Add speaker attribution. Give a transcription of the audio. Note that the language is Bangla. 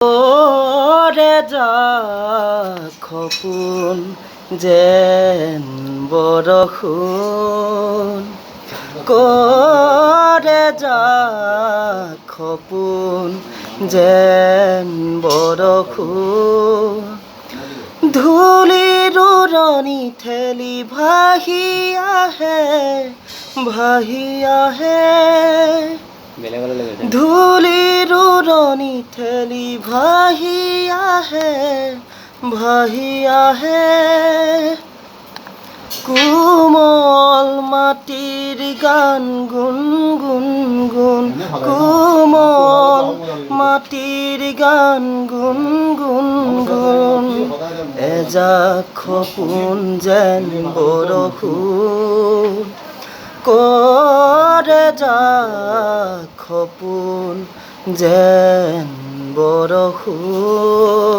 Speaker 1: ওরে যা খপুন যেন বরষুণ করে যা খপুন যেন বরষুণ ধূলিৰ উৰণি ঠেলি ভাহি আহে ধূলিৰ উৰণি ঠেলি ভাহি আহে কোমল মাটিৰ গান গুণ গুণ গুণ কোমল মাটিৰ গান গুণ গুণ গুণ এজাক সপোন যেন বৰষুণ কৰে যাক সপোন যেন বৰষুণ